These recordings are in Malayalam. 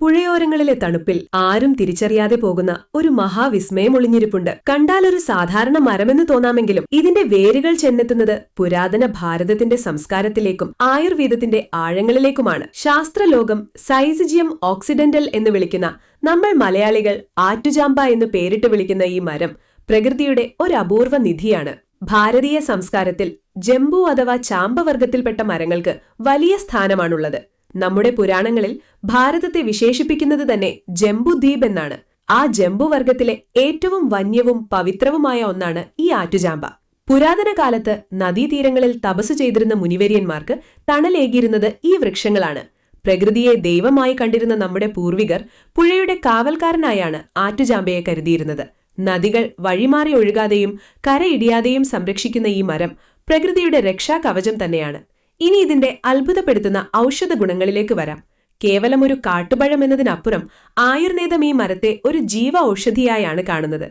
പുഴയോരങ്ങളിലെ തണുപ്പിൽ ആരും തിരിച്ചറിയാതെ പോകുന്ന ഒരു മഹാവിസ്മയം ഒളിഞ്ഞിരിപ്പുണ്ട്. കണ്ടാലൊരു സാധാരണ മരമെന്ന് തോന്നാമെങ്കിലും ഇതിന്റെ വേരുകൾ ചെന്നെത്തുന്നത് പുരാതന ഭാരതത്തിന്റെ സംസ്കാരത്തിലേക്കും ആയുർവേദത്തിന്റെ ആഴങ്ങളിലേക്കുമാണ്. ശാസ്ത്രലോകം സൈസിജിയം ഓക്സിഡന്റൽ എന്ന് വിളിക്കുന്ന, നമ്മൾ മലയാളികൾ ആറ്റുചാമ്പ എന്ന് പേരിട്ട് വിളിക്കുന്ന ഈ മരം പ്രകൃതിയുടെ ഒരു അപൂർവ നിധിയാണ്. ഭാരതീയ സംസ്കാരത്തിൽ ജംബു അഥവാ ചാമ്പവർഗത്തിൽപ്പെട്ട മരങ്ങൾക്ക് വലിയ സ്ഥാനമാണുള്ളത്. നമ്മുടെ പുരാണങ്ങളിൽ ഭാരതത്തെ വിശേഷിപ്പിക്കുന്നത് തന്നെ ജംബുദ്വീപ് എന്നാണ്. ആ ജംബുവർഗത്തിലെ ഏറ്റവും വന്യവും പവിത്രവുമായ ഒന്നാണ് ഈ ആറ്റുചാമ്പ. പുരാതന കാലത്ത് നദീതീരങ്ങളിൽ തപസ് ചെയ്തിരുന്ന മുനിവര്യന്മാർക്ക് തണലേകിയിരുന്നത് ഈ വൃക്ഷങ്ങളാണ്. പ്രകൃതിയെ ദൈവമായി കണ്ടിരുന്ന നമ്മുടെ പൂർവികർ പുഴയുടെ കാവൽക്കാരനായാണ് ആറ്റുചാമ്പയെ കരുതിയിരുന്നത്. നദികൾ വഴിമാറി ഒഴുകാതെയും കരയിടിയാതെയും സംരക്ഷിക്കുന്ന ഈ മരം പ്രകൃതിയുടെ രക്ഷാകവചം തന്നെയാണ്. ഇനി ഇതിന്റെ അത്ഭുതപ്പെടുത്തുന്ന ഔഷധ ഗുണങ്ങളിലേക്ക് വരാം. കേവലം ഒരു കാട്ടുപഴം എന്നതിനപ്പുറം ആയുർവേദം ഈ മരത്തെ ഒരു ജീവ ഔഷധിയായാണ് കാണുന്നത്.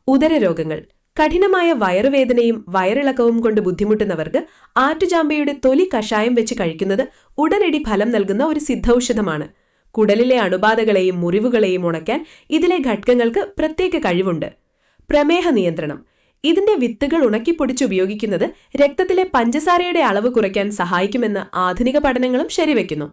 ഉദരരോഗങ്ങൾ, കഠിനമായ വയറുവേദനയും വയറിളക്കവും കൊണ്ട് ബുദ്ധിമുട്ടുന്നവർക്ക് ആറ്റുചാമ്പയുടെ തൊലി കഷായം വെച്ച് കഴിക്കുന്നത് ഉടനടി ഫലം നൽകുന്ന ഒരു സിദ്ധൌഷധമാണ്. കുടലിലെ അണുബാധകളെയും മുറിവുകളെയും ഉണക്കാൻ ഇതിലെ ഘടകങ്ങൾക്ക് പ്രത്യേക കഴിവുണ്ട്. പ്രമേഹ നിയന്ത്രണം, ഇതിന്റെ വിത്തുകൾ ഉണക്കിപ്പൊടിച്ചുപയോഗിക്കുന്നത് രക്തത്തിലെ പഞ്ചസാരയുടെ അളവ് കുറയ്ക്കാൻ സഹായിക്കുമെന്ന് ആധുനിക പഠനങ്ങളും ശരിവെക്കുന്നു.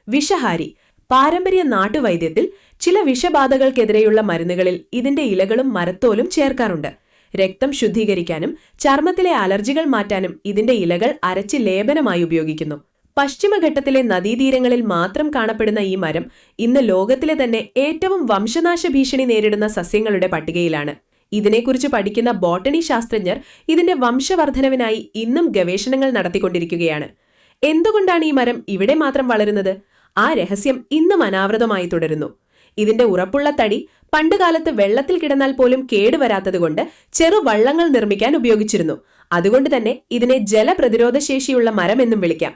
വിഷഹാരി, പാരമ്പര്യ നാട്ടുവൈദ്യത്തിൽ ചില വിഷബാധകൾക്കെതിരെയുള്ള മരുന്നുകളിൽ ഇതിന്റെ ഇലകളും മരത്തോലും ചേർക്കാറുണ്ട്. രക്തം ശുദ്ധീകരിക്കാനും ചർമ്മത്തിലെ അലർജികൾ മാറ്റാനും ഇതിന്റെ ഇലകൾ അരച്ച് ലേപനമായി ഉപയോഗിക്കുന്നു. പശ്ചിമഘട്ടത്തിലെ നദീതീരങ്ങളിൽ മാത്രം കാണപ്പെടുന്ന ഈ മരം ഇന്ന് ലോകത്തിലെ തന്നെ ഏറ്റവും വംശനാശ ഭീഷണി നേരിടുന്ന സസ്യങ്ങളുടെ പട്ടികയിലാണ്. ഇതിനെക്കുറിച്ച് പഠിക്കുന്ന ബോട്ടണി ശാസ്ത്രജ്ഞർ ഇതിന്റെ വംശവർദ്ധനവിനായി ഇന്നും ഗവേഷണങ്ങൾ നടത്തിക്കൊണ്ടിരിക്കുകയാണ്. എന്തുകൊണ്ടാണ് ഈ മരം ഇവിടെ മാത്രം വളരുന്നത്? ആ രഹസ്യം ഇന്നും അനാവൃതമായി തുടരുന്നു. ഇതിന്റെ ഉറപ്പുള്ള തടി പണ്ടുകാലത്ത് വെള്ളത്തിൽ കിടന്നാൽ പോലും കേടുവരാത്തതുകൊണ്ട് ചെറുവള്ളങ്ങൾ നിർമ്മിക്കാൻ ഉപയോഗിച്ചിരുന്നു. അതുകൊണ്ട് തന്നെ ഇതിനെ ജലപ്രതിരോധശേഷിയുള്ള മരം എന്നും വിളിക്കാം.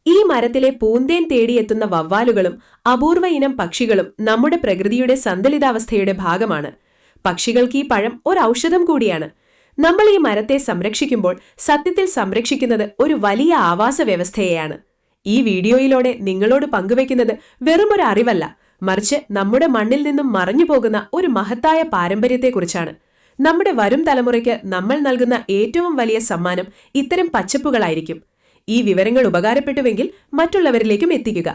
ഈ മരത്തിലെ പൂന്തേൻ തേടിയെത്തുന്ന വവ്വാലുകളും അപൂർവ ഇനം പക്ഷികളും നമ്മുടെ പ്രകൃതിയുടെ സന്തുലിതാവസ്ഥയുടെ ഭാഗമാണ്. പക്ഷികൾക്ക് ഈ പഴം ഒരു ഔഷധം കൂടിയാണ്. നമ്മൾ ഈ മരത്തെ സംരക്ഷിക്കുമ്പോൾ സത്യത്തിൽ സംരക്ഷിക്കുന്നത് ഒരു വലിയ ആവാസ വ്യവസ്ഥയെയാണ്. ഈ വീഡിയോയിലൂടെ നിങ്ങളോട് പങ്കുവെക്കുന്നത് വെറുമൊരു അറിവല്ല, മറിച്ച് നമ്മുടെ മണ്ണിൽ നിന്നും മറഞ്ഞു പോകുന്ന ഒരു മഹത്തായ പാരമ്പര്യത്തെക്കുറിച്ചാണ്. നമ്മുടെ വരും തലമുറയ്ക്ക് നമ്മൾ നൽകുന്ന ഏറ്റവും വലിയ സമ്മാനം ഇത്തരം പച്ചപ്പുകളായിരിക്കും. ഈ വിവരങ്ങൾ ഉപകാരപ്പെട്ടുവെങ്കിൽ മറ്റുള്ളവരിലേക്കും എത്തിക്കുക.